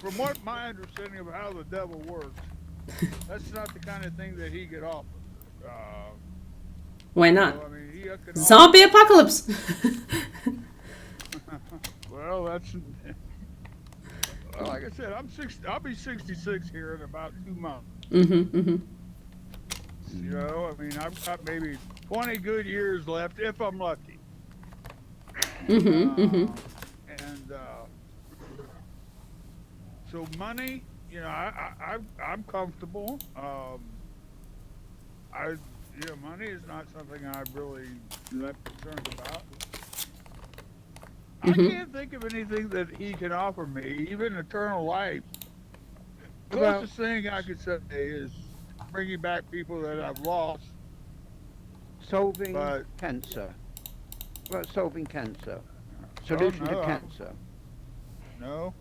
from what my understanding of how the devil works, that's not the kind of thing that he could offer. Uh, Why not? I mean, he can offer. Zombie apocalypse. Well, that's like I said. I'm 60. I'll be 66 here in about 2 months. Mm-hmm. Mm-hmm. I mean, I've got maybe 20 good years left if I'm lucky. Mm-hmm. Mm-hmm. Uh, and so money, I'm comfortable. Money is not something I'm really that concerned about. I Mm-hmm. can't think of anything that he can offer me, even eternal life. Well, Closest thing I could say is bringing back people that I've lost. solving But cancer. Well, solving cancer. oh Solution to no, cancer. no.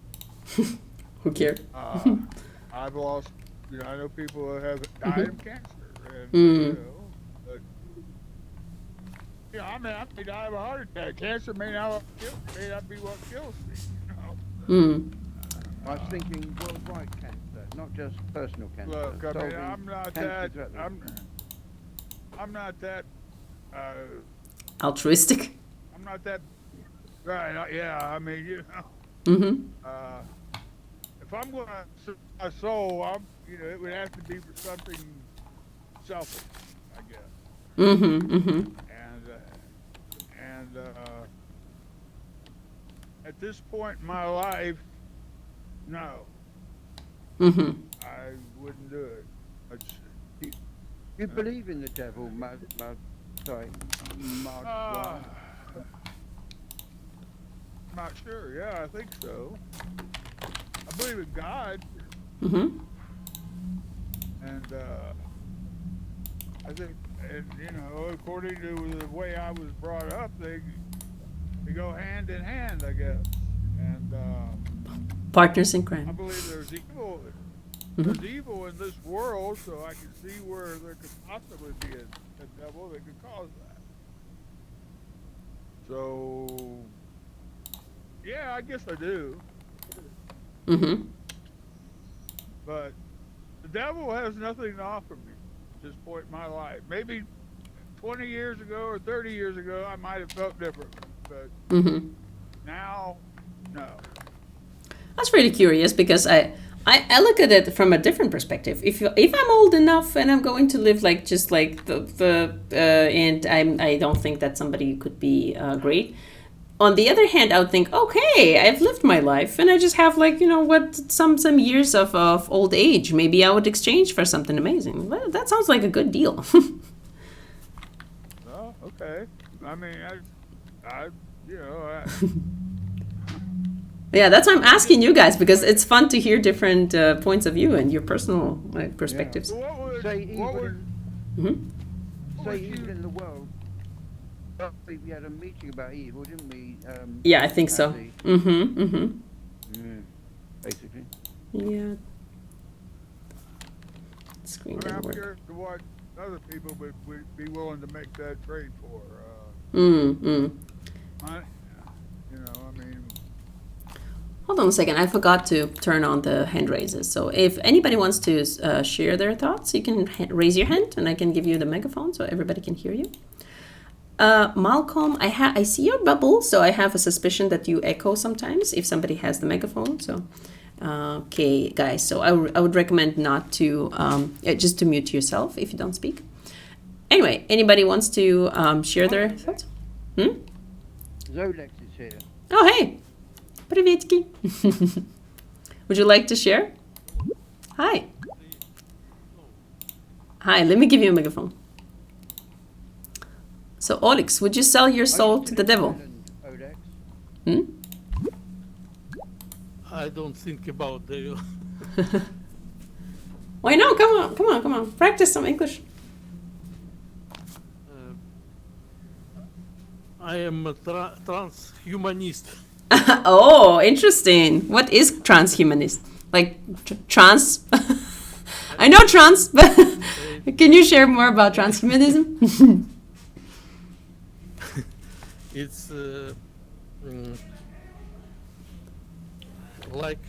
Who cares? Uh, I've lost. I know people who have died Mm-hmm. of cancer, and Mm. but I mean, I may die of a heart attack. Cancer may not be what kills me. Mm. I was thinking worldwide cancer, not just personal cancer. Look, I mean, Solving I'm not cancer that. throughout the- I'm not that. Uh, Altruistic. I'm not that. Right? Yeah. I mean, Mm-hmm. Uh, if I'm going to sell my soul, it would have to be for something selfish, I guess. Mm-hmm. Mm-hmm. And at this point in my life, no, Mm-hmm. I wouldn't do it. You believe in the devil, sorry, Mark? Uh, I'm not sure. Yeah, I think so. I believe in God, Mm-hmm. and I think, and according to the way I was brought up, they go hand in hand, I guess. And Partners in I crime. believe there's evil. Mm-hmm. There's evil in this world, so I can see where there could possibly be a devil that could cause that. So, yeah, I guess I do. Mm-hmm. But the devil has nothing to offer me at this point in my life. Maybe 20 years ago or 30 years ago, I might have felt differently. But Mm-hmm. now, no. That's really curious because I look at it from a different perspective. If I'm old enough and I'm going to live like just like the and I don't think that somebody could be great. On the other hand, I would think, okay, I've lived my life and I just have like some years of old age. Maybe I would exchange for something amazing. Well, that sounds like a good deal. Oh, okay. I mean, I Yeah, that's why I'm asking you guys because it's fun to hear different points of view and your personal perspectives. so Say what would, even, Hmm. say even in the world, we had a meeting about evil, didn't we? Yeah, I think so. Andy? Mm-hmm. Mm-hmm. Yeah, basically. Yeah. Screen I mean, didn't I'm work. curious to what other people would be willing to make that trade for. Mm-hmm. I, I mean, Hold on a second. I forgot to turn on the hand raises. So if anybody wants to share their thoughts, you can raise your hand and I can give you the megaphone so everybody can hear you. Malcolm, I see your bubble, so I have a suspicion that you echo sometimes if somebody has the megaphone. So, okay, guys. So I would recommend not to just to mute yourself if you don't speak. Anyway, anybody wants to share their thoughts? Hmm? Zolex is here. Oh, hey, приветики. Would you like to share? Hi. Hi. Let me give you a megaphone. So, Olix, would you sell your soul to the devil? Olex. Hmm? I don't think about the. Why no? Come on, come on, come on. Practice some English. I am a transhumanist. Oh, interesting. What is transhumanist? Like trans? I know trans, but can you share more about transhumanism? It's like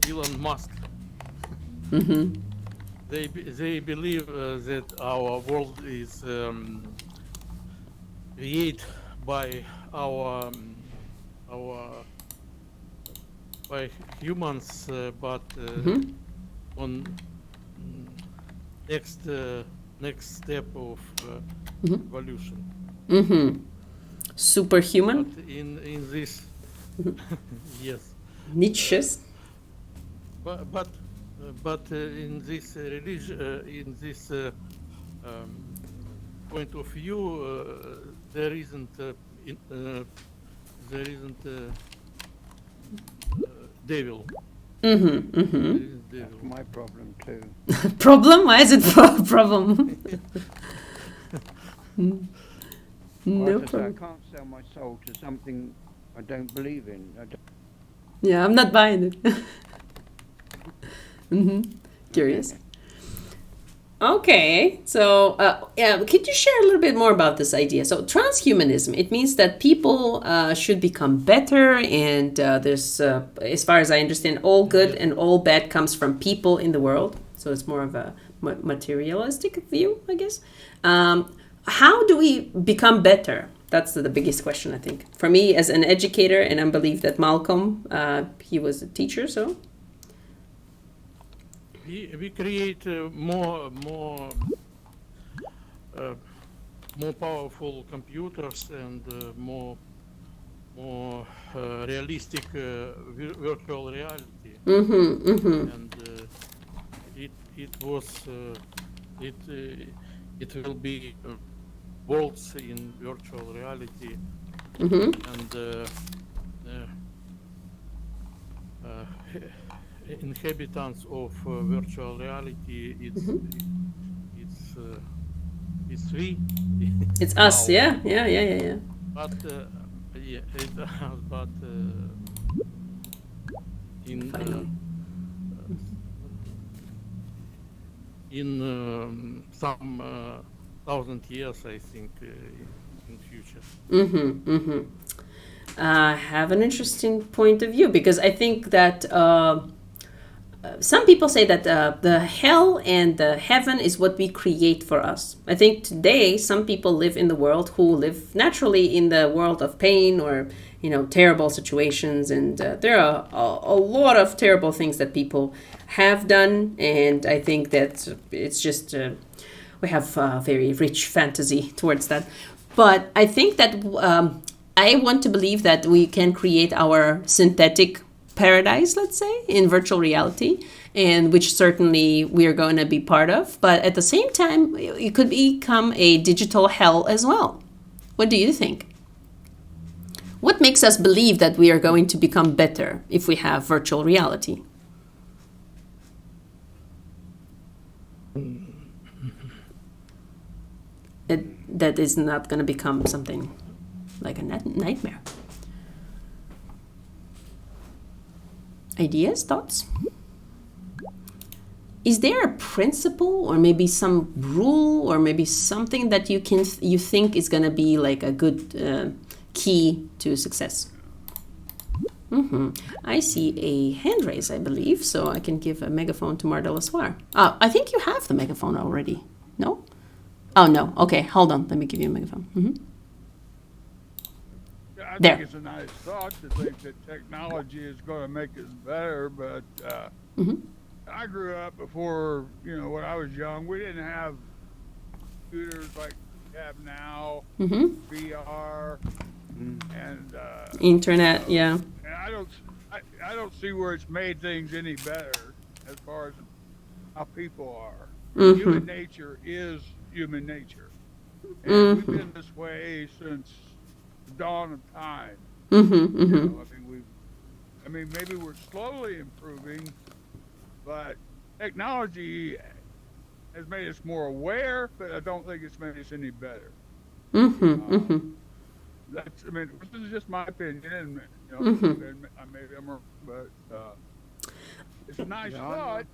Elon Musk. Mm-hmm. They believe that our world is created by our by humans, but Mm-hmm. on mm, next step of Mm-hmm. evolution. Mm-hmm. But Superhuman? in this, yes, Niches? but in this religion, in this um, point of view, there isn't there isn't devil. Mm-hmm. There Mm-hmm. isn't That's devil. my problem too. Problem? Why is it a problem? Well, No as I say, I problem. can't sell my soul to something I don't believe in. I don't, Yeah, I'm not buying it. Mm-hmm. Curious. Okay, so yeah, could you share a little bit more about this idea? So transhumanism, it means that people should become better, and there's, as far as I understand, all good and all bad comes from people in the world. So it's more of a materialistic view, I guess. How do we become better? That's the biggest question, I think. For me, as an educator, and I believe that Malcolm, he was a teacher, so. We create uh, more powerful computers and more realistic virtual reality, Mm-hmm, mm-hmm, and it was it it will be worlds in virtual reality, mm-hmm, and uh, uh, inhabitants of virtual reality. It's we It's us, now, yeah, yeah, yeah, yeah, yeah. but yeah, but in Finally. in some thousand years, I think, in future. Mm-hmm, mm-hmm. I have an interesting point of view because I think that some people say that the hell and the heaven is what we create for us. I think today some people live in the world who live naturally in the world of pain or terrible situations, and there are a lot of terrible things that people have done, and I think that it's just we have a very rich fantasy towards that. But I think that I want to believe that we can create our synthetic paradise, let's say, in virtual reality, and which certainly we are going to be part of. But at the same time, it could become a digital hell as well. What do you think? What makes us believe that we are going to become better if we have virtual reality? That is not going to become something like a nightmare. Ideas, thoughts? Is there a principle or maybe some rule or maybe something that you think is going to be like a good key to success? Mm-hmm. I see a hand raise, I believe, so I can give a megaphone to Mar de la Soir. I think you have the megaphone already. No? Oh, no. Okay, hold on. Let me give you a megaphone. Mm-hmm. I There. think it's a nice thought to think that technology is going to make us better, but Mm-hmm. I grew up before, when I was young, we didn't have computers like we have now, Mm-hmm. VR, and Internet, yeah. and I don't see where it's made things any better as far as how people are. Mm-hmm. Human nature is human nature, and we've Mm-hmm. been this way since the dawn of time. Mm-hmm. Mm-hmm. I mean, maybe we're slowly improving, but technology has made us more aware, but I don't think it's made us any better. Mm-hmm. Mm-hmm. This is just my opinion, and Mhm. and maybe I'm wrong, but it's a nice Yeah, I'm thought.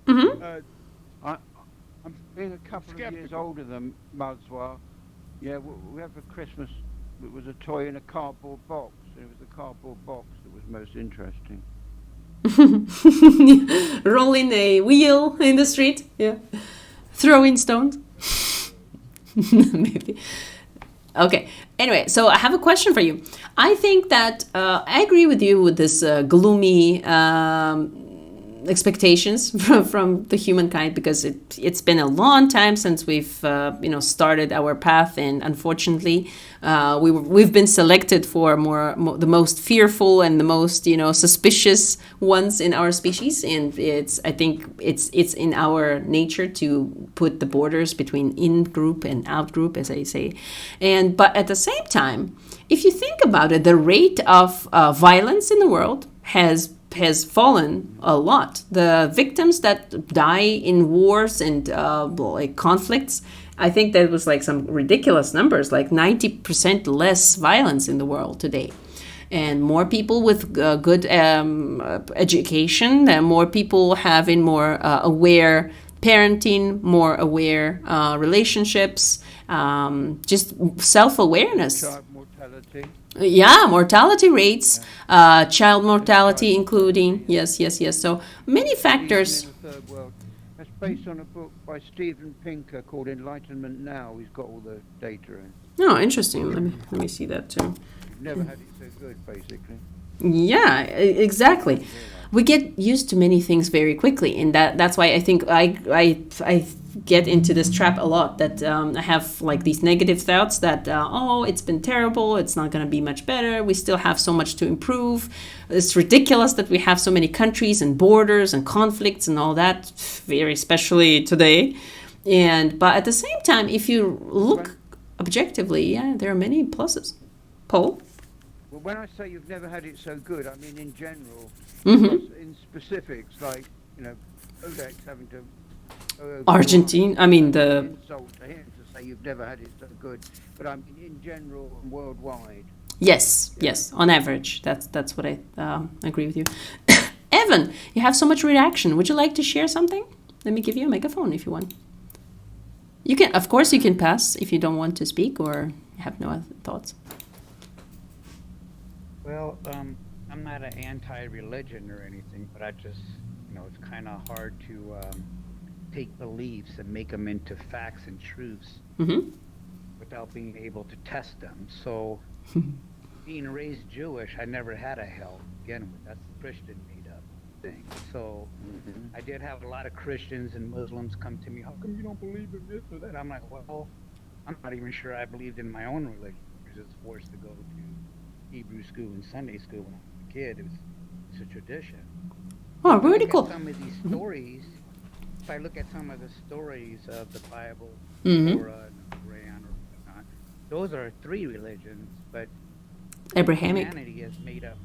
Mm-hmm. I'm being a couple of years skeptical. older than Mazwa, yeah, we had for Christmas, it was a toy in a cardboard box. It was the cardboard box that was most interesting. Rolling a wheel in the street. Yeah. Throwing stones. Maybe. Okay. Anyway, so I have a question for you. I think that I agree with you with this gloomy expectations from the humankind, because it's been a long time since we've started our path, and unfortunately we've been selected for the most fearful and the most suspicious ones in our species, and I think it's in our nature to put the borders between in group and out group, as I say. But at the same time, if you think about it, the rate of violence in the world has fallen a lot. The victims that die in wars and like conflicts, I think that was like some ridiculous numbers, like 90% less violence in the world today. And more people with good education, more people having more aware parenting, more aware relationships, just self-awareness. Child mortality. Yeah, mortality rates, child mortality including, yes. So many factors. In the third world. That's based on a book by Steven Pinker called Enlightenment Now. He's got all the data in. Oh, interesting. Let me see that too. You've never had it so good, basically. Yeah, exactly. We get used to many things very quickly, and that's why I think I get into this trap a lot, that I have like these negative thoughts that it's been terrible, it's not going to be much better, we still have so much to improve, it's ridiculous that we have so many countries and borders and conflicts and all that, very especially today. But at the same time, if you look objectively, there are many pluses. Paul? Well, when I say you've never had it so good, I mean in general. Mm-hmm. In specifics, like Codex having to Argentine, I mean the insult to him to say you've never had it so good, but I mean in general and worldwide. yes, on average, that's what I agree with you. Evan, you have so much reaction. Would you like to share something? Let me give you a megaphone if you want. You can, of course, you can pass if you don't want to speak or have no other thoughts. Well, I'm not an anti-religion or anything, but I just, it's kind of hard to take beliefs and make them into facts and truths without being able to test them. So, being raised Jewish, I never had a hell to begin with. That's the Christian made-up thing. So, I did have a lot of Christians and Muslims come to me, how come you don't believe in this or that? I'm like, well, I'm not even sure I believed in my own religion. I was just forced to go to Hebrew school and Sunday school when I was a kid. It's a tradition. Oh, really cool. Some of these stories, if I look at some of the stories of the Bible, Mm-hmm. Torah, Quran, or whatnot, those are three religions, but Abrahamic. humanity has made up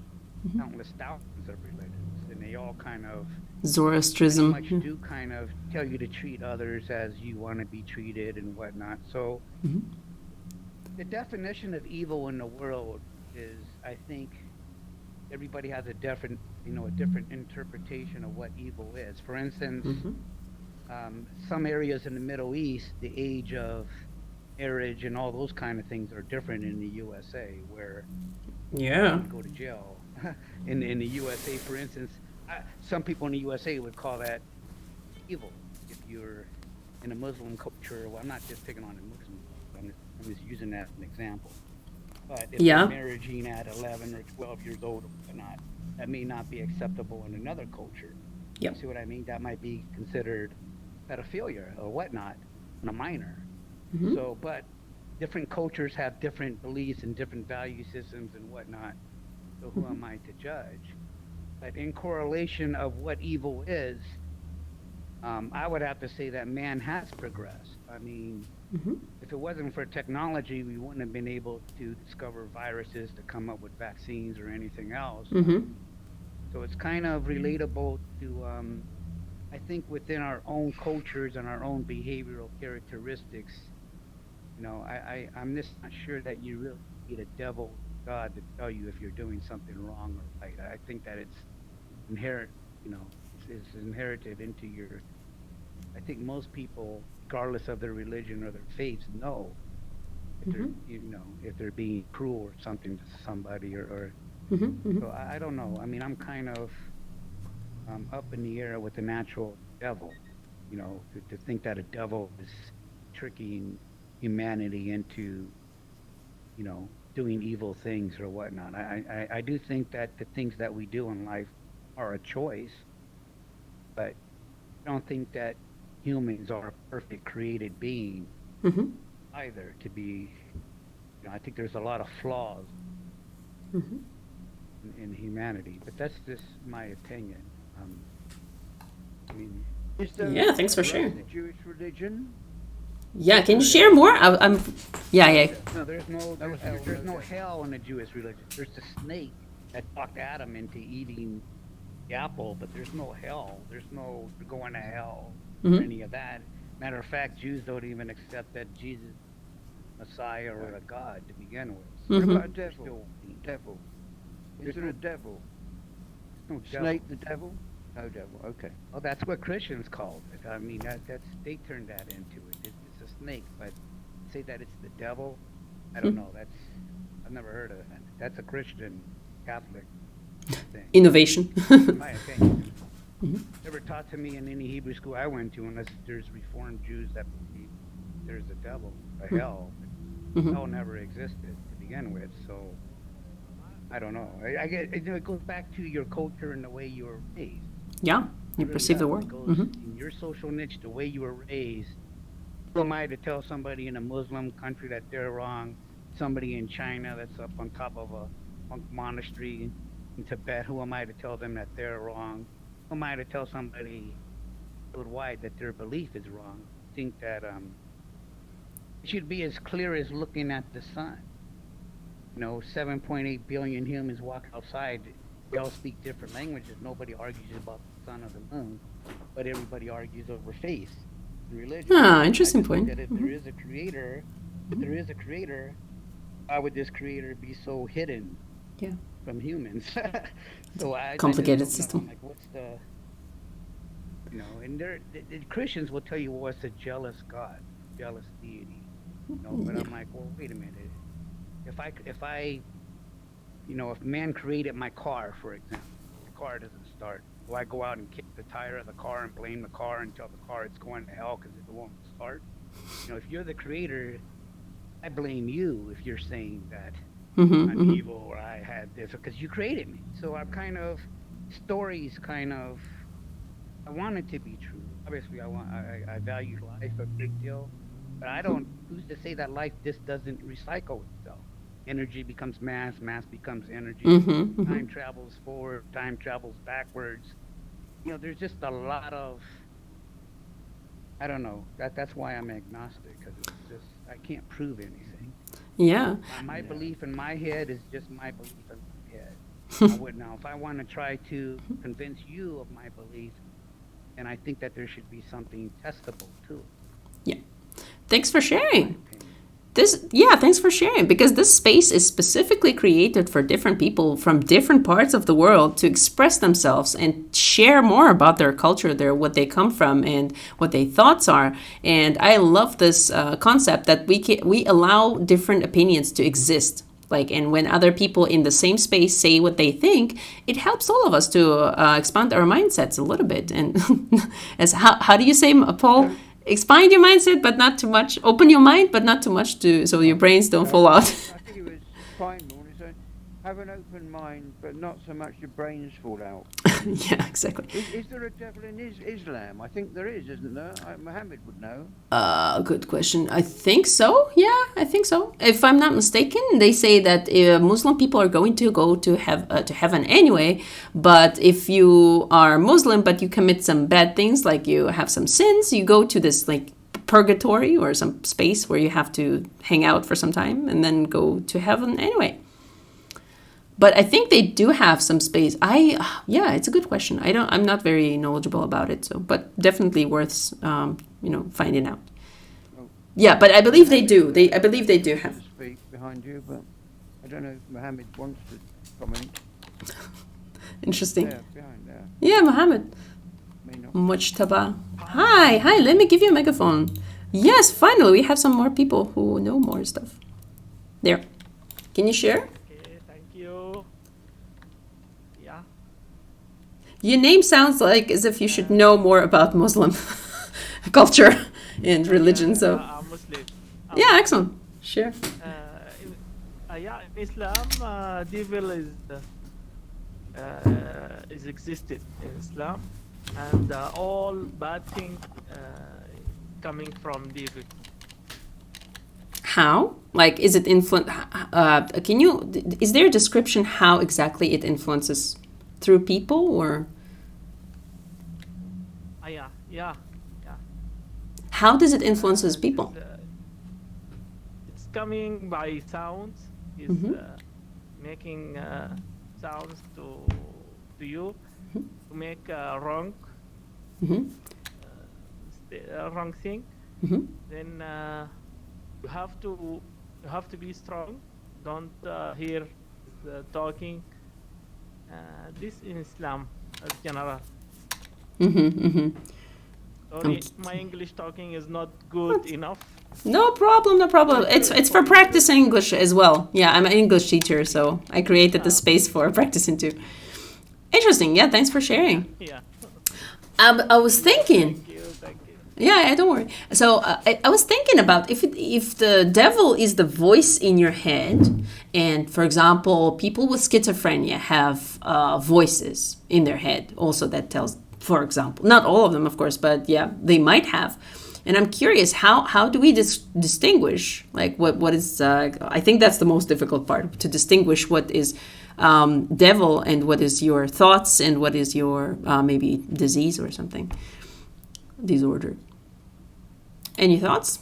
countless thousands of religions, and they all kind of Zoroastrianism. much do kind of tell you to treat others as you want to be treated and whatnot. So the definition of evil in the world is, I think, everybody has a different interpretation of what evil is. For instance, some areas in the Middle East, the age of marriage and all those kind of things are different in the USA, where Yeah. you go to jail. in the USA, for instance, some people in the USA would call that evil. If you're in a Muslim culture, well, I'm not just picking on the Muslim, I'm just using that as an example. But if Yeah. you're marrying at 11 or 12 years old or whatnot, that may not be acceptable in another culture. Yep. You see what I mean? That might be considered pedophilia or whatnot on a minor. So, but different cultures have different beliefs and different value systems and whatnot. So who am I to judge? But in correlation of what evil is, I would have to say that man has progressed. I mean, if it wasn't for technology, we wouldn't have been able to discover viruses, to come up with vaccines or anything else. So it's kind of relatable to, I think, within our own cultures and our own behavioral characteristics. I'm just not sure that you really need a devil God to tell you if you're doing something wrong or right. I think that it's inherent, it's inherited into your. I think most people, regardless of their religion or their faiths, know if they're, if they're being cruel or something to somebody, or. So I don't know. I mean, I'm kind of up in the air with the natural devil. You know, to think that a devil is tricking humanity into, you know, doing evil things or whatnot. I do think that the things that we do in life are a choice, but I don't think that humans are a perfect created being Mm-hmm. either. To be, you know, I think there's a lot of flaws Mm-hmm. in humanity, but that's just my opinion. I mean, Is there Yeah, thanks for a sharing. the Jewish religion? Yeah, can you share more? Yeah. no, there's no That was there's no okay. hell in the Jewish religion. There's the snake that talked Adam into eating the apple, but there's no hell. There's no going to hell or Mhm. any of that. Matter of fact, Jews don't even accept that Jesus is Messiah or a God to begin with. What Mhm. about a They're devil? still- Devil. There's Is there no- a devil? no devil. Snake the devil? No devil. Okay. Oh, that's what Christians called it. I mean, that's they turned that into it. It's a snake, but say that it's the devil. I don't know. I've never heard of that. That's a Christian Catholic thing, Innovation. in my opinion. Mhm. Never taught to me in any Hebrew school I went to, unless there's Reformed Jews that believe there's a devil, a hell. Mhm. Hell never existed to begin with, so I don't know. I get it goes back to your culture and the way you were raised. Yeah, you Really perceive the does. world. It goes Mhm. in your social niche, the way you were raised. Who am I to tell somebody in a Muslim country that they're wrong? Somebody in China that's up on top of a monk monastery in Tibet, who am I to tell them that they're wrong? Who am I to tell somebody worldwide that their belief is wrong? I think that it should be as clear as looking at the sun. You know, 7.8 billion humans walk outside. We all speak different languages. Nobody argues about the sun or the moon, but everybody argues over faith and religion. Ah, interesting I just think point. that if there is a creator, why would this creator be so hidden Yeah. from humans? So I Complicated just don't system. know, like, what's the, you know, and the Christians will tell you, well, it's a jealous God, jealous deity. You know, but I'm like, well, wait a minute. If I, you know, if man created my car, for example, the car doesn't start. Do I go out and kick the tire of the car and blame the car and tell the car it's going to hell because it won't start? You know, if you're the creator, I blame you if you're saying that Mhm. I'm Mhm. evil or I had this because you created me. So I'm kind of stories kind of I want it to be true. Obviously I value life a great deal, but I don't who's to say that life just doesn't recycle itself. Energy becomes mass, mass becomes energy. Mhm. Mhm. Time travels forward, time travels backwards. You know, there's just a lot of I don't know. That's why I'm agnostic because it's just I can't prove anything. Yeah. My belief in my head is just my belief in my head. I would now, if I want to try to convince you of my belief, then I think that there should be something testable to it. Thanks for in my sharing. opinion. Thanks for sharing because this space is specifically created for different people from different parts of the world to express themselves and share more about their culture, what they come from, and what their thoughts are. And I love this concept that we allow different opinions to exist. Like, and when other people in the same space say what they think, it helps all of us to expand our mindsets a little bit. And as how do you say, Paul? Expand your mindset, but not too much. Open your mind, but not too much, so your brains don't fall out. I think it was Feynman when he said, have an open mind, but not so much your brains fall out. Yeah, exactly. Is there a devil in Islam? I think there is, isn't there? Muhammad would know. Good question. I think so. Yeah, I think so. If I'm not mistaken, they say that Muslim people are going to go to heaven anyway. But if you are Muslim but you commit some bad things, like you have some sins, you go to this like purgatory or some space where you have to hang out for some time and then go to heaven anyway. But I think they do have some space. Yeah, it's a good question. I'm not very knowledgeable about it, so but definitely worth finding out. Yeah, but I believe they do. I believe they do have. To speak behind you, but I don't know if Muhammad wants to comment. Interesting. There, behind there. Yeah, Mohammed. May not. Mujtaba. Hi. Let me give you a megaphone. Yes, finally we have some more people who know more stuff. There. Can you share? Okay, thank you. Yeah. Your name sounds like as if you should know more about Muslim culture and religion. So I'm Muslim. yeah, excellent. Sure. Yeah, in Islam, devil is existed in Islam, and all bad things coming from devil. How? Like, is it influence? Can you? Is there a description how exactly it influences through people or? Yeah. How does it influences people? It's coming by sounds. Is making sounds to you to make wrong Mm-hmm. wrong thing. Mm-hmm. Then you have to be strong. Don't hear talking. This in Islam as general. Mm-hmm. Mm-hmm. Sorry, my English talking is not good enough. No problem, no problem. It's for practice English as well. Yeah, I'm an English teacher, so I created the space for practicing too. Interesting. Yeah, thanks for sharing. Yeah. I was thinking. Thank you. Yeah, don't worry. So I was thinking about if the devil is the voice in your head, and for example, people with schizophrenia have voices in their head also that tells, for example, not all of them, of course, but yeah, they might have. And I'm curious, how do we distinguish, like what is, I think that's the most difficult part, to distinguish what is devil and what is your thoughts and what is your maybe disease or something, disorder. Any thoughts?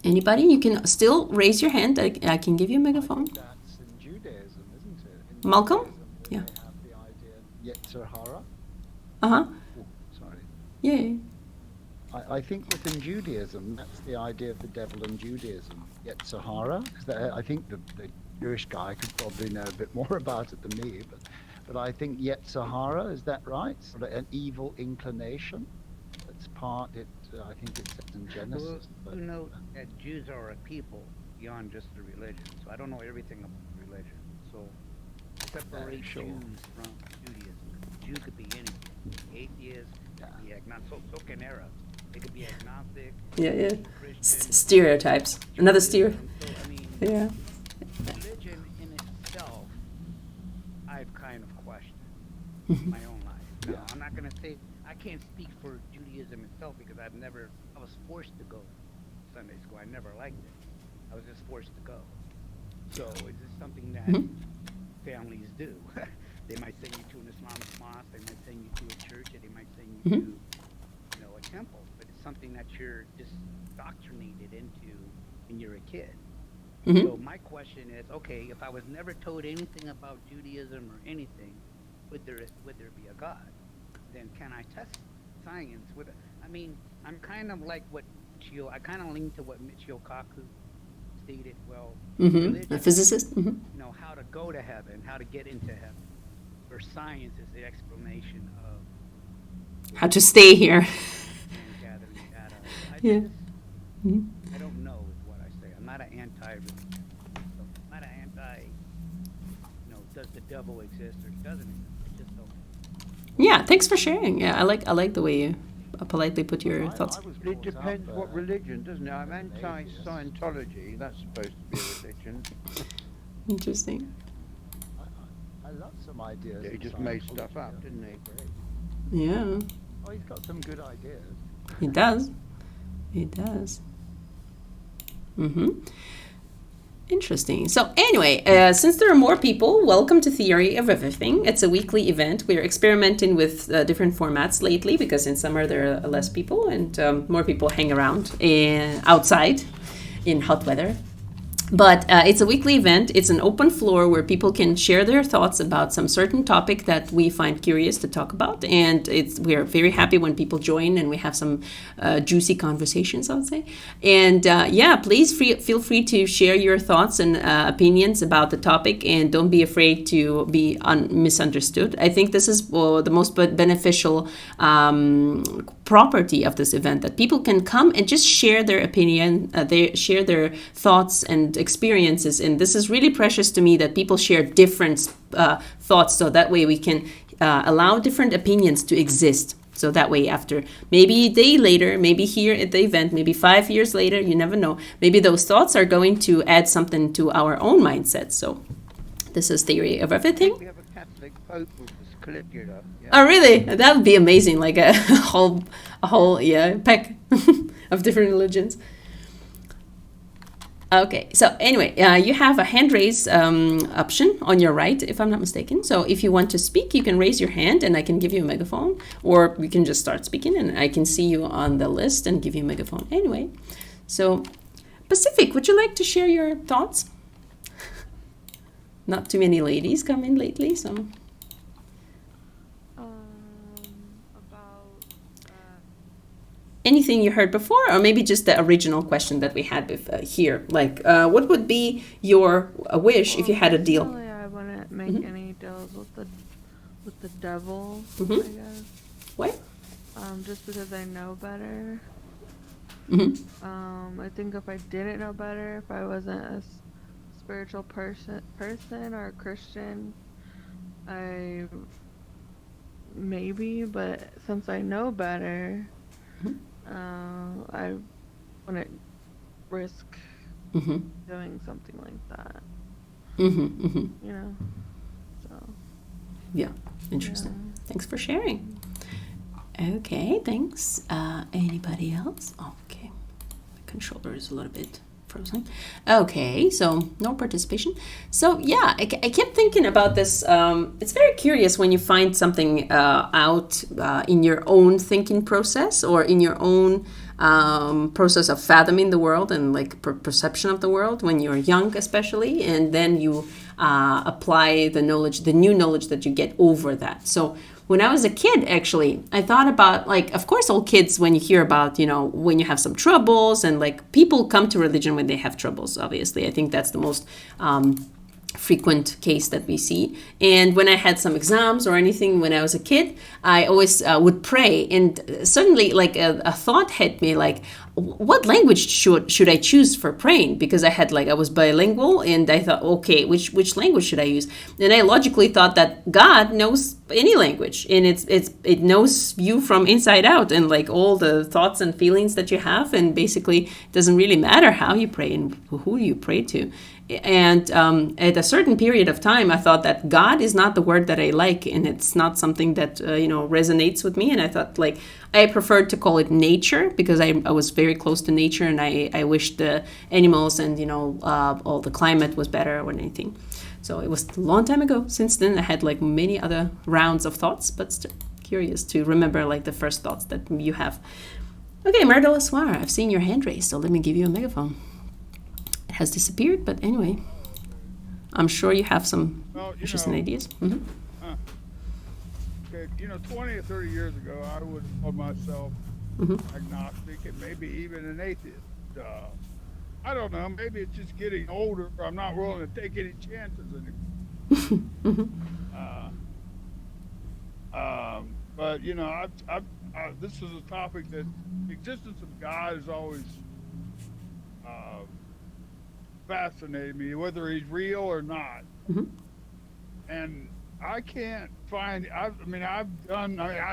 Anybody? You can still raise your hand. I can give you a megaphone. That's in Judaism, isn't it? In Malcolm? Judaism, Yeah. They have the idea Yetzer Hara. Uh-huh. Oh, sorry. Yeah. I think within Judaism, that's the idea of the devil in Judaism. Yetzer Hara. I think the Jewish guy could probably know a bit more about it than me, but I think Yetzer Hara, is that right? Sort of an evil inclination. It's part. I think it says in Genesis. Well, you know that Jews are a people beyond just the religion. So I don't know everything about religion. So separate sure. Jews from Judaism. Jew could be anything. Atheist, could be agnostic. So can Arabs. They could be agnostic. Yeah. Christian. Stereotypes. Another stereotype. So I mean, Yeah. religion in itself, I've kind of questioned my own life. Now, I'm not going to say, I can't speak for Judaism itself because I was forced to go to Sunday school. I never liked it. I was just forced to go. So is this something that families do? They might send you to an Islamic mosque, they might send you to a church, or they might send you to, a temple. But it's something that you're just indoctrinated into when you're a kid. So my question is, okay, if I was never told anything about Judaism or anything, would there be a God? Then can I test science with it? I mean, I'm kind of like I kind of lean to what Michio Kaku stated. Well, religion, A physicist. how to go to heaven, how to get into heaven. Or science is the explanation of How to stay here. gathering data. Yeah. I don't know is what I say. I'm not an anti-religion. I'm not an anti, does the devil exist or doesn't exist? I just don't. Yeah. Thanks for sharing. Yeah, I like the way you politely put your thoughts. I was It brought depends up, what religion, doesn't it? I'm atheist. anti-Scientology. That's supposed to be a religion. Interesting. I love some ideas. They in just made Scientology. stuff up, didn't they? Great. Yeah. Oh, he's got some good ideas. It does. It does. Interesting. So anyway, since there are more people, welcome to Theory of Everything. It's a weekly event. We're experimenting with different formats lately because in summer there are less people and more people hang around outside in hot weather. But it's a weekly event. It's an open floor where people can share their thoughts about some certain topic that we find curious to talk about. And we're very happy when people join and we have some juicy conversations, I would say. And please feel free to share your thoughts and opinions about the topic, and don't be afraid to be misunderstood. I think this is the most beneficial property of this event, that people can come and just share their opinion, they share their thoughts and experiences, and this is really precious to me, that people share different thoughts, so that way we can allow different opinions to exist. So that way, after maybe a day later, maybe here at the event, maybe 5 years later, you never know. Maybe those thoughts are going to add something to our own mindset. So this is theory of I everything. think we have a Catholic Pope with this Caligula. Yeah. Oh, really? That would be amazing. Like a whole pack of different religions. Okay, so anyway, you have a hand raise option on your right, if I'm not mistaken. So if you want to speak, you can raise your hand and I can give you a megaphone, or you can just start speaking and I can see you on the list and give you a megaphone. Anyway, so Pacific, would you like to share your thoughts? Not too many ladies come in lately, so. About Anything you heard before, or maybe just the original question that we had here, like what would be your wish if you had a deal? personally, I wouldn't make any deals with the devil. Mhm. I guess. What? Just because I know better. Hmm. I think if I didn't know better, if I wasn't a spiritual person or a Christian, I maybe. But since I know better, I wouldn't risk Hmm. doing something like that. Hmm. Hmm. You know. So. Yeah, interesting. Thanks for sharing. Okay, thanks. Anybody else? Okay, my controller is a little bit frozen. Okay, so no participation. So yeah, I kept thinking about this. It's very curious when you find something out in your own thinking process or in your own process of fathoming the world and like perception of the world when you're young, especially, and then you apply the knowledge, the new knowledge that you get over that. So when I was a kid, actually, I thought about, like, of course, all kids, when you hear about, when you have some troubles, and like people come to religion when they have troubles, obviously. I think that's the most frequent case that we see. And when I had some exams or anything when I was a kid, I always would pray. And suddenly, like, a thought hit me, like, what language should I choose for praying? Because I was bilingual, and I thought, okay, which language should I use? And I logically thought that God knows any language, and it knows you from inside out, and like all the thoughts and feelings that you have, and basically it doesn't really matter how you pray and who you pray to. And at a certain period of time, I thought that God is not the word that I like, and it's not something that resonates with me. And I thought, like, I preferred to call it nature, because I was very close to nature, and I wished the animals and all the climate was better or anything. So it was a long time ago. Since then, I had like many other rounds of thoughts, but still curious to remember like the first thoughts that you have. Okay, Mer de la Soir, I've seen your hand raised, so let me give you a megaphone. It has disappeared, but anyway, I'm sure you have some interesting ideas. Mm-hmm. Okay, 20 or 30 years ago, I would call myself agnostic and maybe even an atheist. I don't know. Maybe it's just getting older. I'm not willing to take any chances anymore. But this is a topic that the existence of God has always fascinated me, whether he's real or not. Mm-hmm. And I can't find. I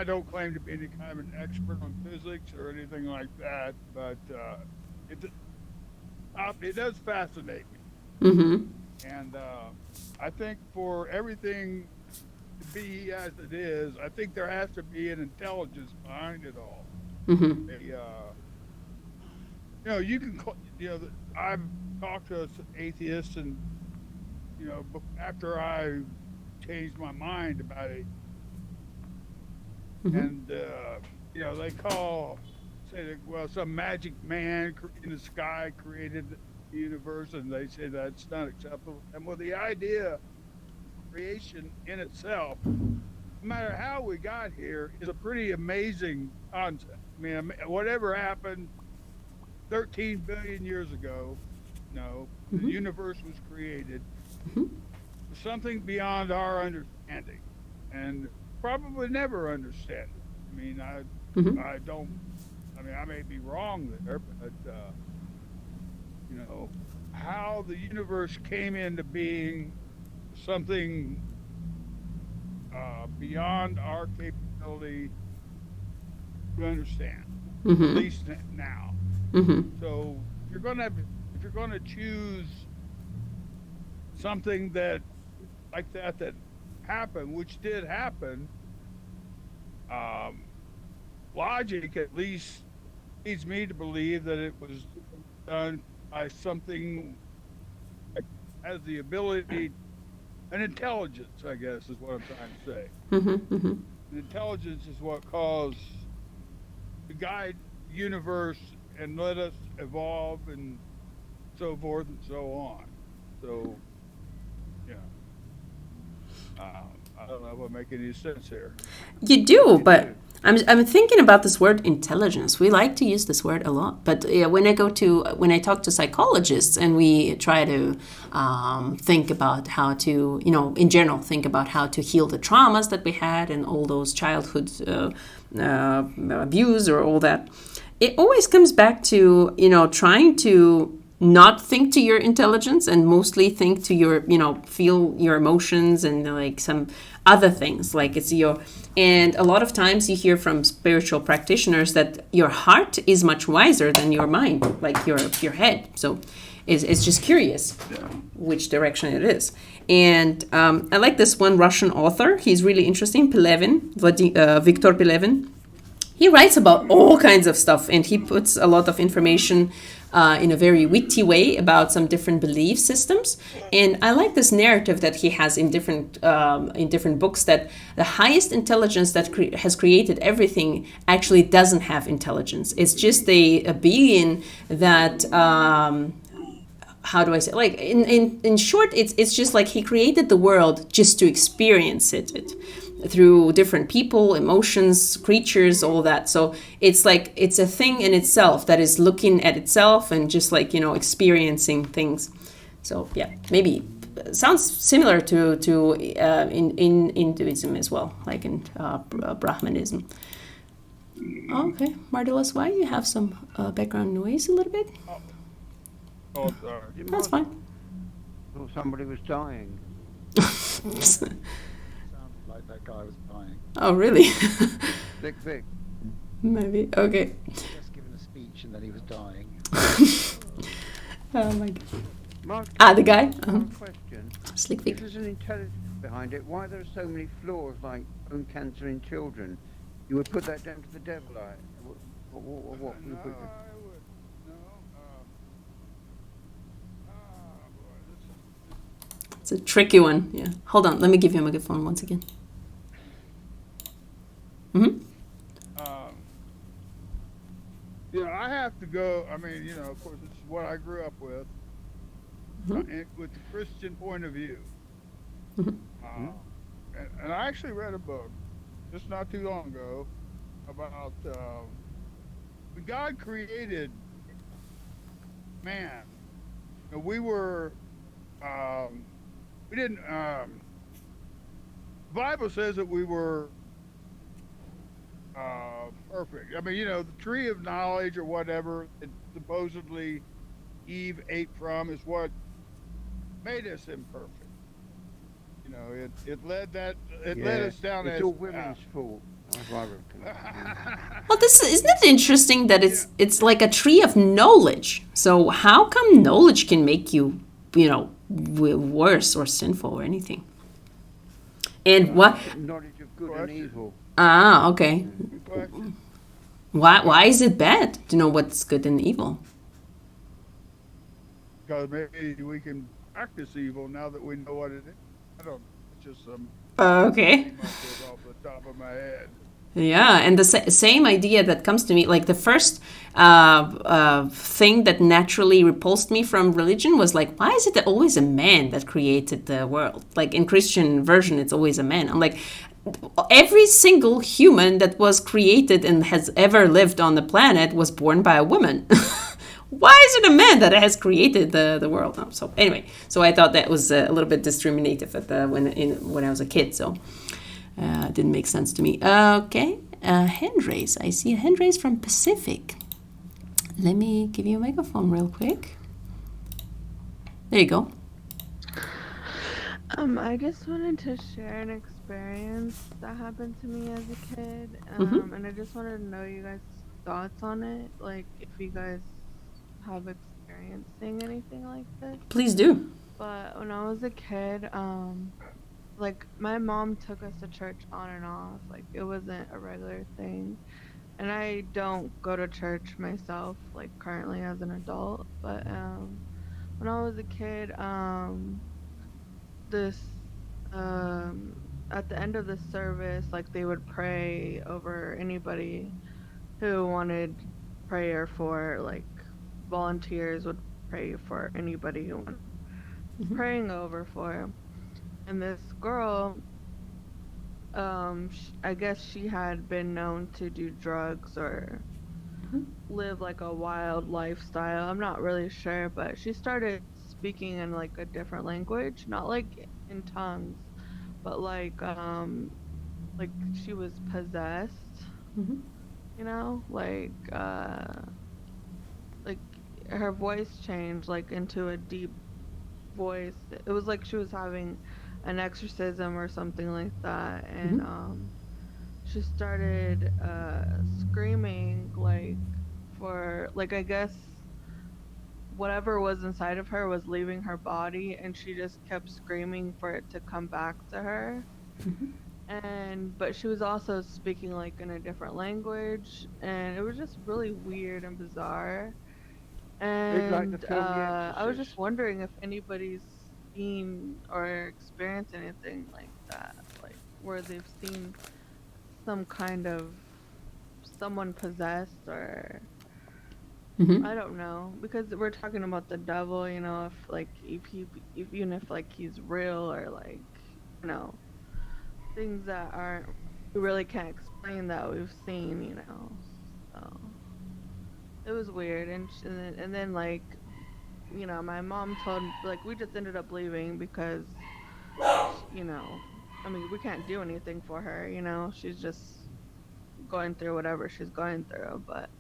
don't claim to be any kind of an expert on physics or anything like that, but it does fascinate me. Mm-hmm. And I think for everything to be as it is, I think there has to be an intelligence behind it all. Mm-hmm. I've talked to atheists, and after I changed my mind about it, Mm-hmm. and they say, well, some magic man in the sky created the universe, and they say that's not acceptable. And well, the idea of creation in itself, no matter how we got here, is a pretty amazing concept. I mean, whatever happened 13 billion years ago, the universe was created. Something beyond our understanding, and probably never understand it. I mean, I may be wrong there, but how the universe came into being, something beyond our capability to understand, at Mm-hmm. least now. Mm-hmm. So if you're gonna choose something that like that happened, which did happen, um, logic at least leads me to believe that it was done by something that has the ability, an intelligence, I guess, is what I'm trying to say. Mm-hmm. Mm-hmm. And intelligence is what caused to guide the universe and let us evolve and so forth and so on. So, yeah. I don't know if I make any sense here. You do, but I'm thinking about this word intelligence. We like to use this word a lot, but when I talk to psychologists and we try to think about how to, in general, think about how to heal the traumas that we had and all those childhood abuse or all that, it always comes back to trying to not think to your intelligence and mostly think to your feel your emotions and like some other things like it's your. And a lot of times you hear from spiritual practitioners that your heart is much wiser than your mind, like your head. So it's just curious which direction it is. And I like this one Russian author. He's really interesting, Pelevin, Viktor Pelevin. He writes about all kinds of stuff, and he puts a lot of information in a very witty way about some different belief systems. And I like this narrative that he has in different books, that the highest intelligence that has created everything actually doesn't have intelligence. It's just a being that. How do I say? Like in short, it's just like he created the world just to experience it through different people, emotions, creatures, all that. So it's like it's a thing in itself that is looking at itself and just like experiencing things. So yeah, maybe sounds similar to in Hinduism as well, like in Brahmanism. Okay, Mardulas, why you have some background noise a little bit? Oh, sorry. That's fine. Thought somebody was dying. Sounded like that guy was dying. Oh, really? Vic. Maybe. Okay. Just given a speech and then he was dying. Oh my god. Mark, The guy? one question. Slick If Vic. there's an intelligence behind it, why are there so many flaws like bone cancer in children? You would put that down to the devil, what would you No, put I would. No. Boy, It's a tricky one. Yeah. Hold on. Let me give you a megaphone once again. Mm-hmm. I have to go. I mean, of course, this is what I grew up with, with the Christian point of view. Mhm. And I actually read a book just not too long ago about when God created man. We were, we didn't. The Bible says that we were perfect. I mean, the tree of knowledge or whatever that supposedly Eve ate from is what made us imperfect. It led us down. It's as all women's fault. That's why Well, isn't it interesting that it's like a tree of knowledge? So how come knowledge can make you, worse or sinful or anything? And what? knowledge of good and evil. Ah, okay. Good question. Why is it bad to know what's good and evil? Because maybe we can practice evil now that we know what it is. I don't know. It's just some Okay. thing off the top of my head. Yeah, and the same idea that comes to me, like the first thing that naturally repulsed me from religion was like, why is it always a man that created the world? Like in Christian version, it's always a man. I'm like, every single human that was created and has ever lived on the planet was born by a woman. Why is it a man that has created the world? Oh, so anyway, so I thought that was a little bit discriminative when I was a kid. So. It didn't make sense to me. Okay, hand raise. I see a hand raise from Pacific. Let me give you a microphone real quick. There you go. I just wanted to share an experience experience that happened to me as a kid, Mhm. and I just wanted to know you guys' thoughts on it. Like, if you guys have experiencing anything like this. Please do. But when I was a kid, like my mom took us to church on and off. Like it wasn't a regular thing. And I don't go to church myself, like currently as an adult. But when I was a kid, this at the end of the service, like they would pray over anybody who wanted prayer for, like volunteers would pray for anybody who wanted praying over for. And this girl, I guess she had been known to do drugs or live like a wild lifestyle. I'm not really sure, but she started speaking in like a different language, not like in tongues, but like she was possessed, Mhm. you know? Like her voice changed like into a deep voice. It was like she was having an exorcism or something like that, and she started screaming like for like I guess whatever was inside of her was leaving her body, and she just kept screaming for it to come back to her. And but she was also speaking like in a different language, and it was just really weird and bizarre. Bit like the And film The I was just Exorcist. wondering if anybody's seen or experienced anything like that, like where they've seen some kind of someone possessed, or Mhm. I don't know, because we're talking about the devil, you know, if like if even if like he's real, or like, you know, things that aren't, we really can't explain that we've seen, you know. So it was weird, and then like, you know, my mom told, like, we just ended up leaving because, you know, I mean, we can't do anything for her, you know, she's just going through whatever she's going through. But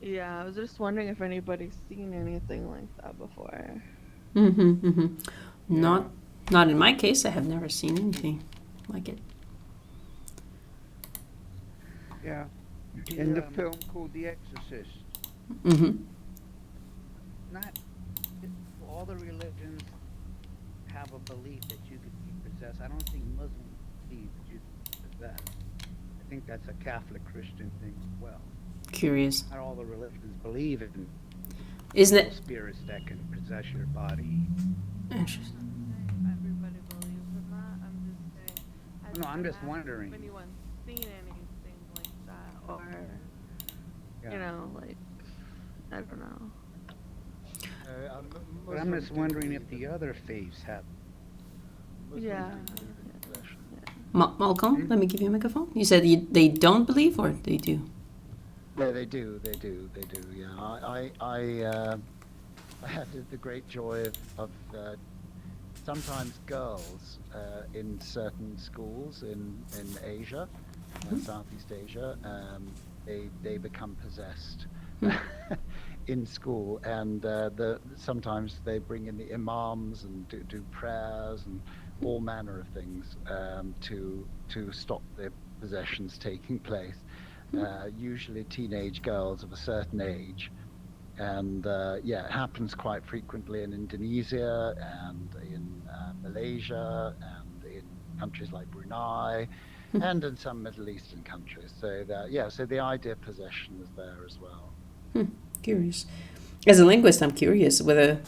yeah, I was just wondering if anybody's seen anything like that before. Mhm. Mhm. Yeah. Not in my case. I have never seen anything like it. Yeah. The, In the film called The Exorcist. Mhm. not all the religions have a belief that you could be possessed. I don't think Muslims believe that you could be possessed. I think that's a Catholic Christian thing as well. Curious. Not all the religions believe in Isn't evil it spirits that can possess your body. interesting? Everybody believes in that. I'm just saying, No, I'm just asking wondering. if anyone's seen anything like that, or Yeah. you know, like, I don't know. But I'm just wondering if the other faiths have. Yeah. Malcolm, let me give you a microphone. You said they don't believe, or they do? No, they do. Yeah, I had the great joy of sometimes girls in certain schools in Asia, Southeast Asia, they become possessed in school, and sometimes they bring in the imams and do prayers and all manner of things to stop the possessions taking place. Usually teenage girls of a certain age. And yeah, it happens quite frequently in Indonesia and in Malaysia and in countries like Brunei and in some Middle Eastern countries. So that, yeah, so the idea of possession is there as well. Curious. As a linguist, I'm curious whether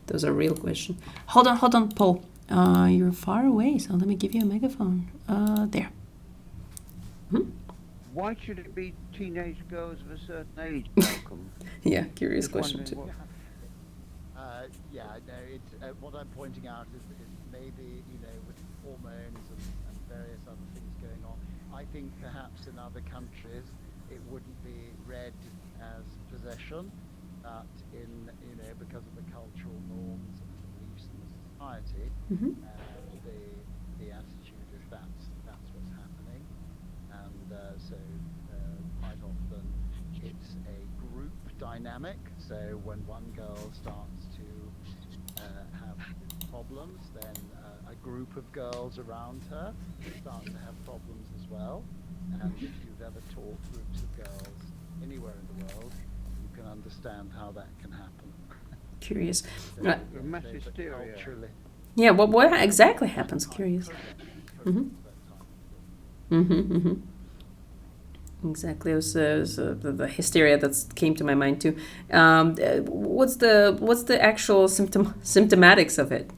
those are real questions. Hold on, Paul. You're far away, so let me give you a megaphone. There. Why should it be teenage girls of a certain age, Malcolm? Yeah, curious Just question wondering too. Yeah, no, it's what I'm pointing out is maybe, you know, with hormones and various other things going on, I think perhaps in other countries it wouldn't be read as possession, but in, you know, because of the cultural norms and beliefs in the society, the attitude is that's what's happening, and so quite often it's a group dynamic. So when one girl starts to have problems, then a group of girls around her start to have problems as well. And if you've ever taught groups of girls anywhere in the world, you can understand how that can happen. Curious. So, Uh, A mass but hysteria. culturally, Yeah, what exactly happens? Curious. Mhm. Mm-hmm. Exactly. It was the hysteria that came to my mind too. What's the actual symptomatics of it?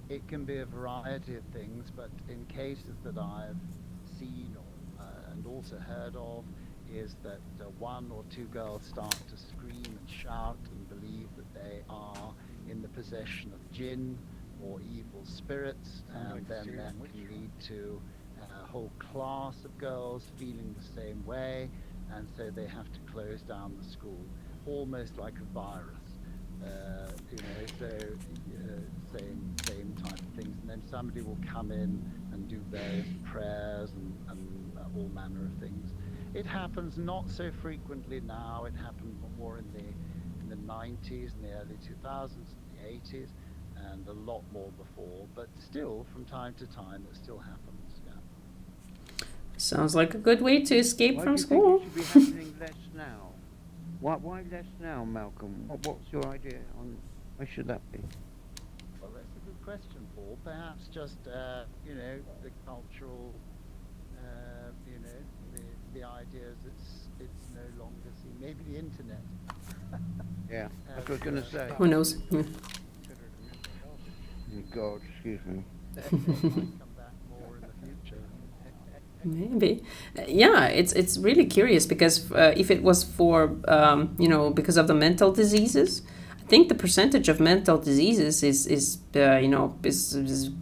It can be a variety of things, but in cases that I've seen and also heard of, is that one or two girls start to scream and shout and believe that they are in the possession of jinn or evil spirits, and then that can lead to a whole class of girls feeling the same way, and so they have to close down the school, almost like a virus. Same type of things, and then somebody will come in and do various prayers and all manner of things. It happens not so frequently now. It happened more in the 90s, and the early 2000s, and the 80s, and a lot more before. But still, from time to time, it still happens. Yeah. Sounds like a good way to escape Why from do you school. think it should be happening less now? Why less now, Malcolm? What's your idea on why should that be? Well, that's a good question, Paul. Perhaps just the cultural, the idea is it's no longer seen. Maybe the internet. Yeah, that's what I was going to say. Who knows? Oh, God, excuse me. That might come back more in the future. Maybe. Yeah, it's really curious because if it was for because of the mental diseases, I think the percentage of mental diseases is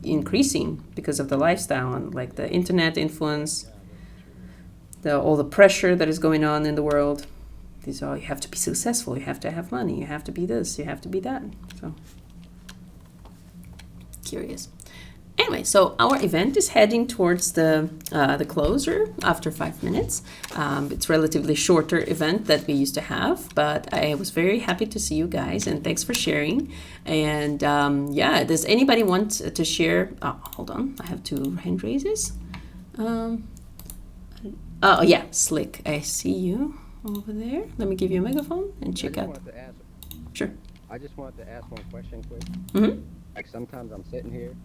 increasing because of the lifestyle and like the internet influence, all the pressure that is going on in the world. These all, you have to be successful, you have to have money, you have to be this, you have to be that. So curious. Anyway, so our event is heading towards the closure after 5 minutes. It's relatively shorter event that we used to have, but I was very happy to see you guys, and thanks for sharing. And does anybody want to share? Oh, hold on, I have 2 hand raises. Oh yeah, Slick, I see you over there. Let me give you a megaphone and check out. Sure. I just wanted to ask one question quick. Mm-hmm. Like sometimes I'm sitting here,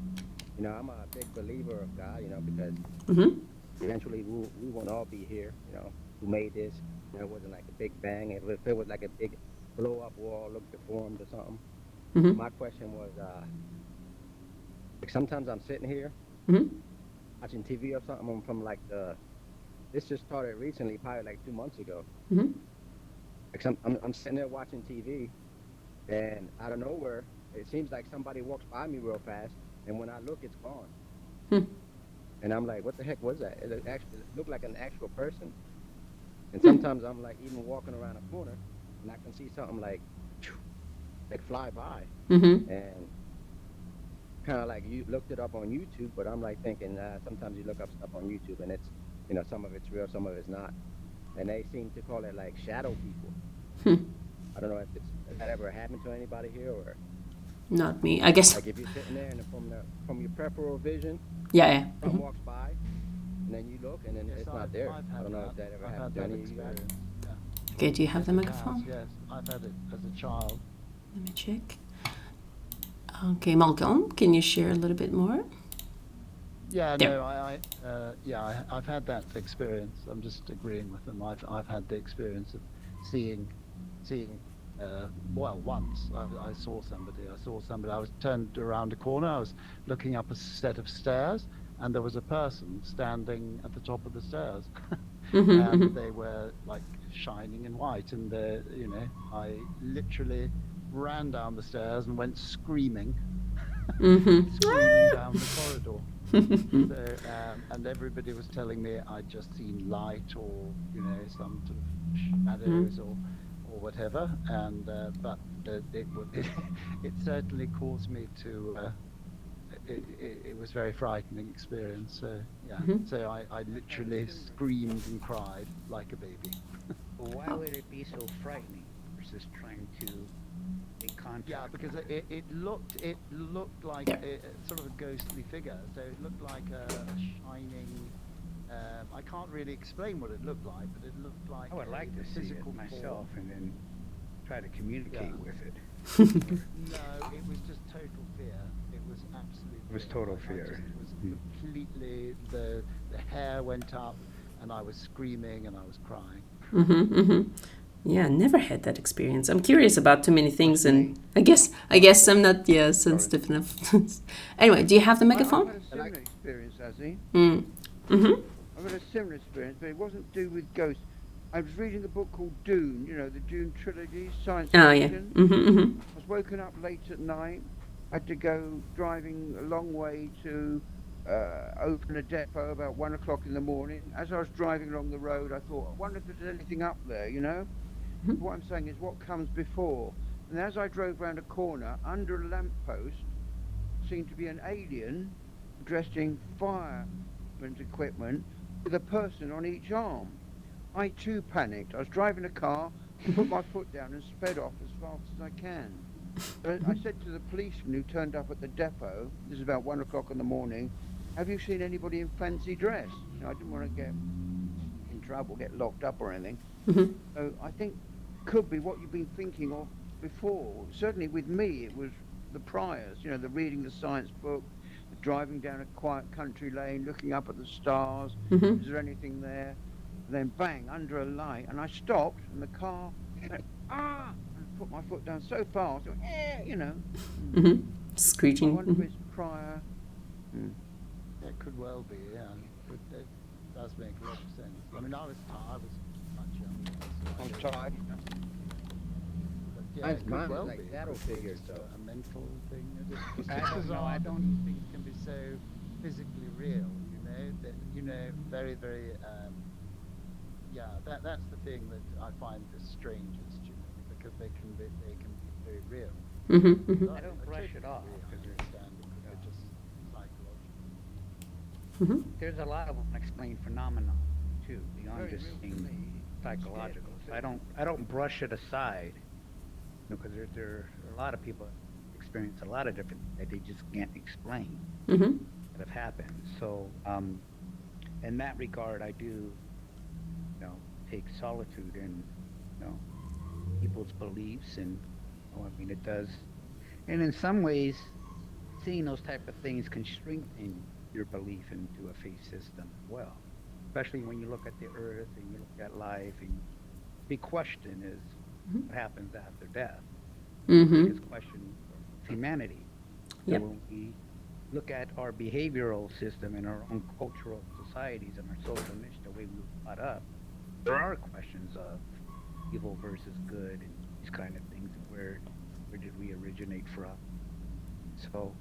I'm a big believer of God, because Mm-hmm. eventually we won't all be here, who made this. It wasn't like a big bang. If it was like a big blow up, we'll all look deformed or something. Mm-hmm. My question was, like sometimes I'm sitting here Mm-hmm. watching TV or something from like this just started recently, probably like 2 months ago. Mm-hmm. Like I'm sitting there watching TV, and out of nowhere, it seems like somebody walks by me real fast, and when I look, it's gone. Hmm. And I'm like, what the heck was that? It looked like an actual person. And sometimes I'm like even walking around a corner, and I can see something like fly by. Mm-hmm. And kind of like you looked it up on YouTube, but I'm like thinking sometimes you look up stuff on YouTube, and it's some of it's real, some of it's not. And they seem to call it like shadow people. Hmm. I don't know if that ever happened to anybody here, or Not me, I guess. like if you're sitting there and from your peripheral vision, Yeah. something Mhm. walks by, and then you look, and then Yes, it's not there. I've I had don't know that. if that ever I've happened had to that any of you guys. experience. Yeah. Okay, do you have the Yes, it megaphone? has, yes, I've had it as a child. Let me check. Okay, Malcolm, can you share a little bit more? Yeah, There. no, I've had that experience. I'm just agreeing with them. I've had the experience of seeing. Once I saw somebody. I was turned around a corner. I was looking up a set of stairs, and there was a person standing at the top of the stairs, Mm-hmm, and mm-hmm. they were like shining in white. And I literally ran down the stairs and went screaming, Mm-hmm. screaming down the corridor. So, and everybody was telling me I'd just seen light or some sort of shadows or whatever, and but it certainly caused me to. It was a very frightening experience. So yeah, Mhm. so I literally screamed and cried like a baby. But why would it be so frightening versus trying to make contact. Yeah, because it looked like Yeah. sort of a ghostly figure. So it looked like a shining. I can't really explain what it looked like, but it looked like I would like to a see it physical myself form. and then try to communicate Yeah. with it. No, it was just total fear. It was absolute. It was total fear. It was Hmm. completely the hair went up, and I was screaming and I was crying. Yeah, never had that experience. I'm curious about too many things, and I guess I'm not sensitive enough. Anyway, do you have the I've megaphone? had a similar experience, Azzy. Mm-hmm. I've had a similar experience, but it wasn't to do with ghosts. I was reading a book called Dune, you know, the Dune trilogy, science Oh yeah. fiction. Mm-hmm. I was woken up late at night. I had to go driving a long way to open a depot about 1 o'clock in the morning. As I was driving along the road, I thought, I wonder if there's anything up there, you know? What I'm saying is what comes before. And as I drove round a corner, under a lamppost, seemed to be an alien dressed in fireman's equipment with a person on each arm. I too panicked. I was driving a car, put my foot down and sped off as fast as I can. But I said to the policeman who turned up at the depot, this is about 1 o'clock in the morning, have you seen anybody in fancy dress? You know, I didn't want to get in trouble, get locked up or anything. Mm-hmm. So I think could be what you've been thinking of before. Certainly with me, it was the priors, you know, the reading the science book, the driving down a quiet country lane, looking up at the stars, Mm-hmm. is there anything there? And then bang, under a light, and I stopped, and the car went, ah, and put my foot down so fast, it went, you know. Mm-hmm. I Screeching. wonder if Mhm. it's prior. It could well be, yeah. It does make a lot of sense. I mean, I was much younger. So I I'm don't- tired. But yeah, Mine's- it could mine is well like be. shadow It could be figures, just though. a mental thing. It's I just don't know, bizarre I that don't- these things can be so physically real, you know? That, you know, very, very, yeah, that's the thing that I find the strangest, you know, because they can be very real. Mm-hmm. Mm-hmm. I don't brush it totally off, agree, I 'cause understand it, 'cause they're just psychological. Mm-hmm. There's a lot of unexplained phenomena too, beyond Very just real to being me. psychological. So I don't brush it aside, you know, because there are a lot of people that experience a lot of different that they just can't explain Mm-hmm. that have happened. So, in that regard, I do, you know, take solitude in, you know, people's beliefs, and you know, I mean, it does, and in some ways, seeing those type of things can strengthen your belief into a faith system as well. Especially when you look at the earth and you look at life, and the big question is what happens after death. The Mm-hmm. biggest question is humanity. So Yep. when we look at our behavioral system and our own cultural societies and our social niche, the way we were brought up, there are questions of evil versus good and these kind of things. Where did we originate from? So,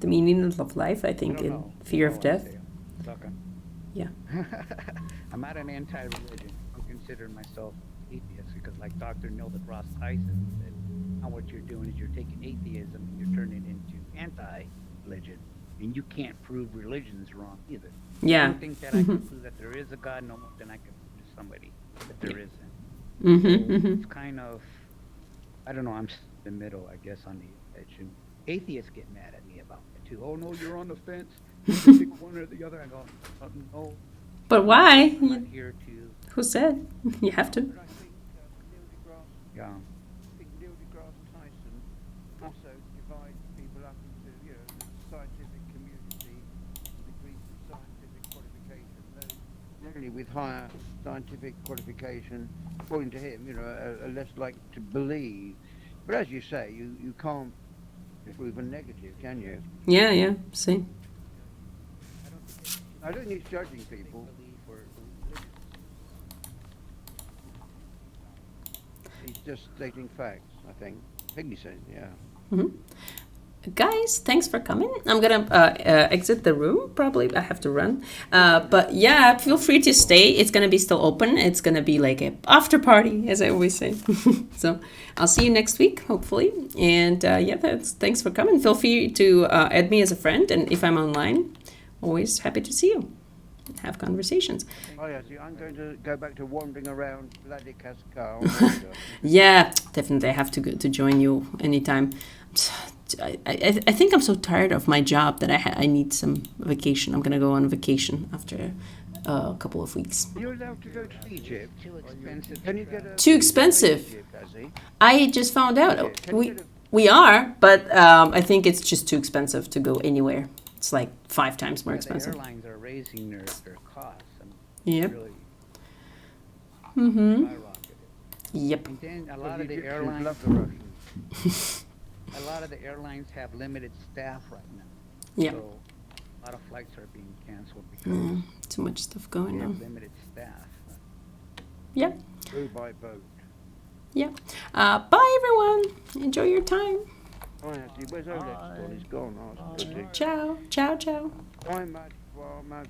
The meaning of life, I think, I don't in know. fear You of know what I'm death. saying. Sucking. Yeah. I'm not an anti-religion. I consider myself atheist because, like Dr. Neil deGrasse Tyson said, now what you're doing is you're taking atheism and you're turning it into anti-religion, and you can't prove religion's wrong either. I Yeah. don't think that I can prove that there is a God no more than I can prove to somebody that there isn't. Mm-hmm. So Mm-hmm. it's kind of, I don't know, I'm in the middle, I guess, on the edge. And atheists get mad at me about it too. Oh no, you're on the fence. You have to pick one or the other. I go, no. But why? I'm not here to, Who said? You have to. But I think Neil deGrasse yeah. I think Neil deGrasse Tyson also divides people up into, you know, the scientific community, degrees of scientific qualification. Those generally with higher scientific qualification, according to him, you know, are less likely to believe. But as you say, you can't prove a negative, can you? Yeah, yeah. See. I don't think he's judging people. He's just stating facts, I think. I think he says, yeah. Mm-hmm. Guys, thanks for coming. I'm gonna exit the room. Probably I have to run. But yeah, feel free to stay. It's gonna be still open. It's gonna be like a after party, as I always say. So I'll see you next week, hopefully. And yeah, thanks for coming. Feel free to add me as a friend, and if I'm online, always happy to see you. have conversations. Oh yeah, see, I'm going to go back to wandering around Vladikavkaz. Yeah, definitely. I have to go to join you anytime. I think I'm so tired of my job that I need some vacation. I'm gonna go on vacation after a couple of weeks. Are you allowed to go to Egypt? Too expensive. Can you get a Too expensive. Egypt, Azzy? I just found out Can you get a- we are, but I think it's just too expensive to go anywhere. It's like 5 times more Yeah, the expensive. airlines are raising their costs. And Yep. Really Mm-hmm. skyrocketed. Yep. And then a Because lot of the Egyptians airlines, love the Russians. a lot of the airlines have limited staff right now. Yeah. So a lot of flights are being canceled because Mm, too much stuff they going have on. limited staff. Yep. Go by boat. Yep. Bye, everyone. Enjoy your time. Oh, yeah, see, where's Oleg gone? He's gone. Oh, it's good. Ciao. Ciao, ciao. Bye, Matt. Well, Matt.